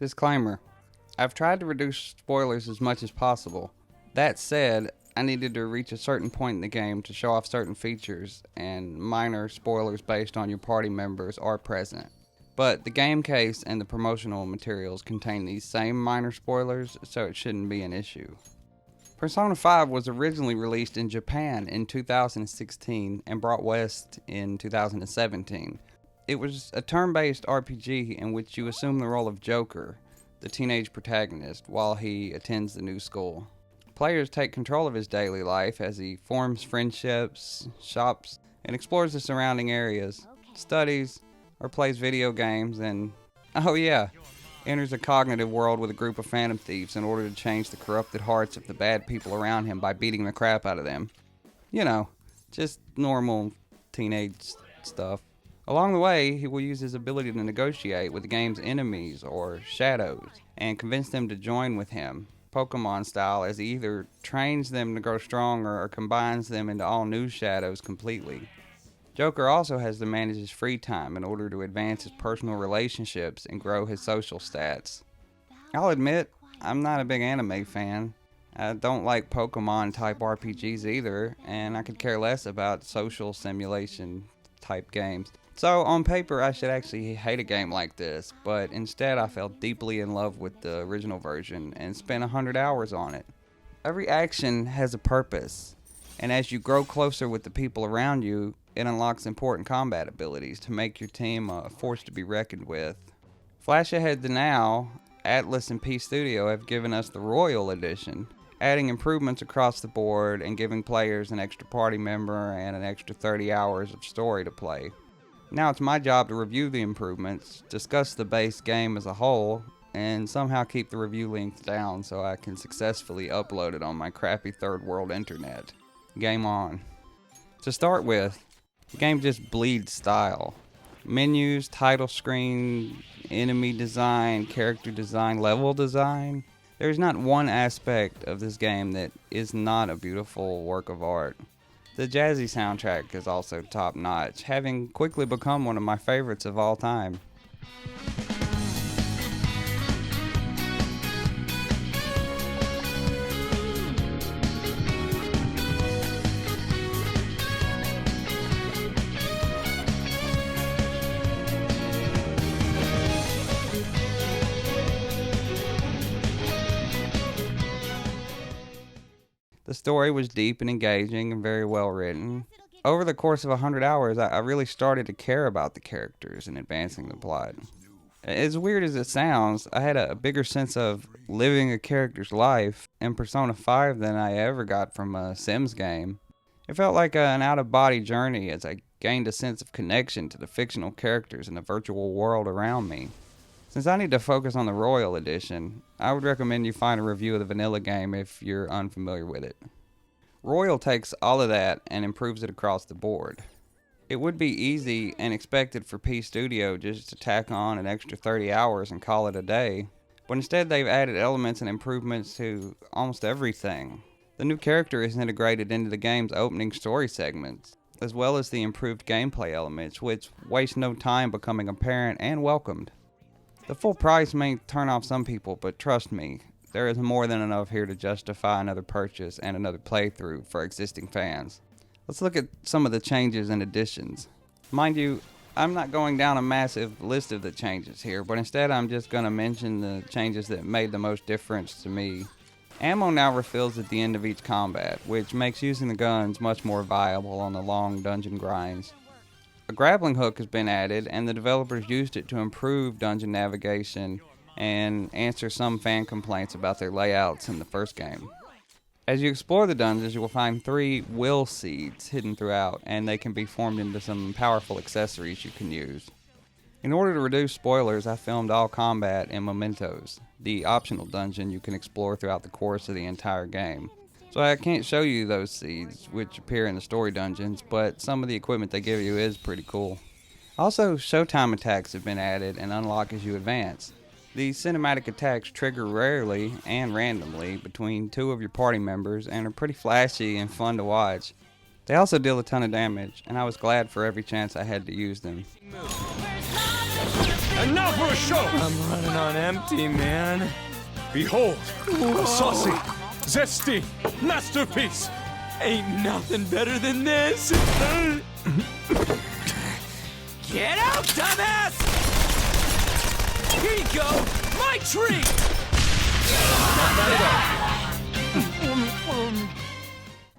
Disclaimer: I've tried to reduce spoilers as much as possible. That said, I needed to reach a certain point in the game to show off certain features, and minor spoilers based on your party members are present. But the game case and the promotional materials contain these same minor spoilers, so it shouldn't be an issue. Persona 5 was originally released in Japan in 2016 and brought west in 2017. It was a turn-based RPG in which you assume the role of Joker, the teenage protagonist, while he attends the new school. Players take control of his daily life as he forms friendships, shops, and explores the surrounding areas, studies, or plays video games, and, oh yeah, enters a cognitive world with a group of phantom thieves in order to change the corrupted hearts of the bad people around him by beating the crap out of them. You know, just normal teenage stuff. Along the way, he will use his ability to negotiate with the game's enemies or shadows and convince them to join with him, Pokemon style, as he either trains them to grow stronger or combines them into all new shadows completely. Joker also has to manage his free time in order to advance his personal relationships and grow his social stats. I'll admit, I'm not a big anime fan. I don't like Pokemon type RPGs either, and I could care less about social simulation type games. So on paper, I should actually hate a game like this, but instead I fell deeply in love with the original version and spent 100 hours on it. Every action has a purpose, and as you grow closer with the people around you, it unlocks important combat abilities to make your team a force to be reckoned with. Flash ahead to now, Atlus and P Studio have given us the Royal Edition, adding improvements across the board and giving players an extra party member and an extra 30 hours of story to play. Now it's my job to review the improvements, discuss the base game as a whole, and somehow keep the review length down so I can successfully upload it on my crappy third world internet. Game on. To start with, the game just bleeds style. Menus, title screen, enemy design, character design, level design. There's not one aspect of this game that is not a beautiful work of art. The jazzy soundtrack is also top-notch, having quickly become one of my favorites of all time. The story was deep and engaging and very well written. Over the course of 100 hours, I really started to care about the characters and advancing the plot. As weird as it sounds, I had a bigger sense of living a character's life in Persona 5 than I ever got from a Sims game. It felt like an out-of-body journey as I gained a sense of connection to the fictional characters in the virtual world around me. Since I need to focus on the Royal Edition, I would recommend you find a review of the vanilla game if you're unfamiliar with it. Royal takes all of that and improves it across the board. It would be easy and expected for P Studio just to tack on an extra 30 hours and call it a day, but instead they've added elements and improvements to almost everything. The new character is integrated into the game's opening story segments, as well as the improved gameplay elements, which waste no time becoming apparent and welcomed. The full price may turn off some people, but trust me, there is more than enough here to justify another purchase and another playthrough for existing fans. Let's look at some of the changes and additions. Mind you, I'm not going down a massive list of the changes here, but instead I'm just going to mention the changes that made the most difference to me. Ammo now refills at the end of each combat, which makes using the guns much more viable on the long dungeon grinds. A grappling hook has been added, and the developers used it to improve dungeon navigation and answer some fan complaints about their layouts in the first game. As you explore the dungeons, you will find 3 will seeds hidden throughout, and they can be formed into some powerful accessories you can use. In order to reduce spoilers, I filmed all combat in Mementos, the optional dungeon you can explore throughout the course of the entire game. So I can't show you those seeds, which appear in the story dungeons, but some of the equipment they give you is pretty cool. Also, showtime attacks have been added and unlock as you advance. These cinematic attacks trigger rarely and randomly between 2 of your party members and are pretty flashy and fun to watch. They also deal a ton of damage, and I was glad for every chance I had to use them. And now for a show! I'm running on empty, man. Behold, a saucy, zesty masterpiece! Ain't nothing better than this. Get out, dumbass! Here you go, my treat!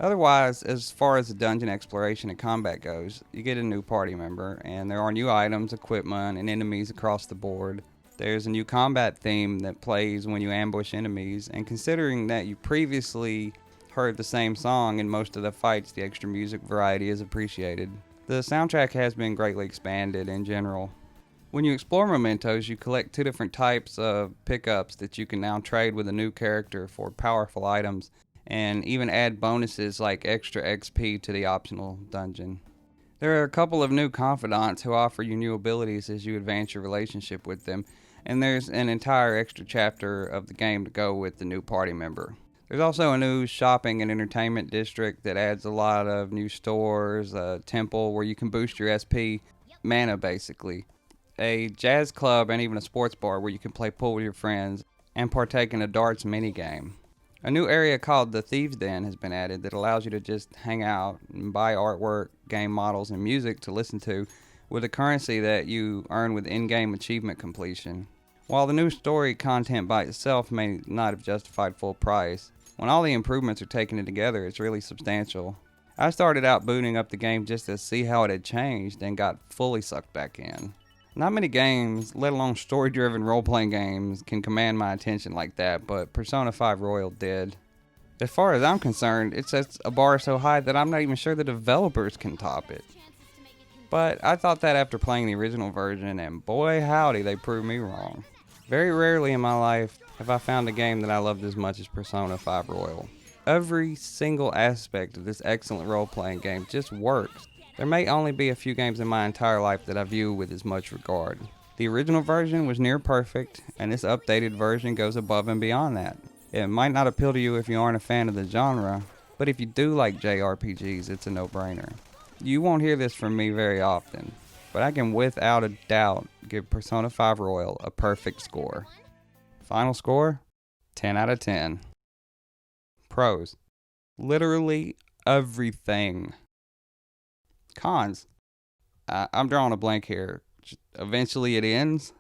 Otherwise, as far as the dungeon exploration and combat goes, you get a new party member, and there are new items, equipment, and enemies across the board. There's a new combat theme that plays when you ambush enemies, and considering that you previously heard the same song in most of the fights, the extra music variety is appreciated. The soundtrack has been greatly expanded in general. When you explore mementos, you collect 2 different types of pickups that you can now trade with a new character for powerful items, and even add bonuses like extra XP to the optional dungeon. There are a couple of new confidants who offer you new abilities as you advance your relationship with them, and there's an entire extra chapter of the game to go with the new party member. There's also a new shopping and entertainment district that adds a lot of new stores, a temple where you can boost your SP, mana basically, a jazz club, and even a sports bar where you can play pool with your friends and partake in a darts minigame. A new area called the Thieves' Den has been added that allows you to just hang out and buy artwork, game models, and music to listen to with a currency that you earn with in-game achievement completion. While the new story content by itself may not have justified full price, when all the improvements are taken together, it's really substantial. I started out booting up the game just to see how it had changed and got fully sucked back in. Not many games, let alone story-driven role-playing games, can command my attention like that, but Persona 5 Royal did. As far as I'm concerned, it sets a bar so high that I'm not even sure the developers can top it. But I thought that after playing the original version, and boy howdy, they proved me wrong. Very rarely in my life have I found a game that I loved as much as Persona 5 Royal. Every single aspect of this excellent role-playing game just works. There may only be a few games in my entire life that I view with as much regard. The original version was near perfect, and this updated version goes above and beyond that. It might not appeal to you if you aren't a fan of the genre, but if you do like JRPGs, it's a no-brainer. You won't hear this from me very often, but I can without a doubt give Persona 5 Royal a perfect score. Final score? 10 out of 10. Pros. Literally everything. Cons. I'm drawing a blank here. Eventually it ends.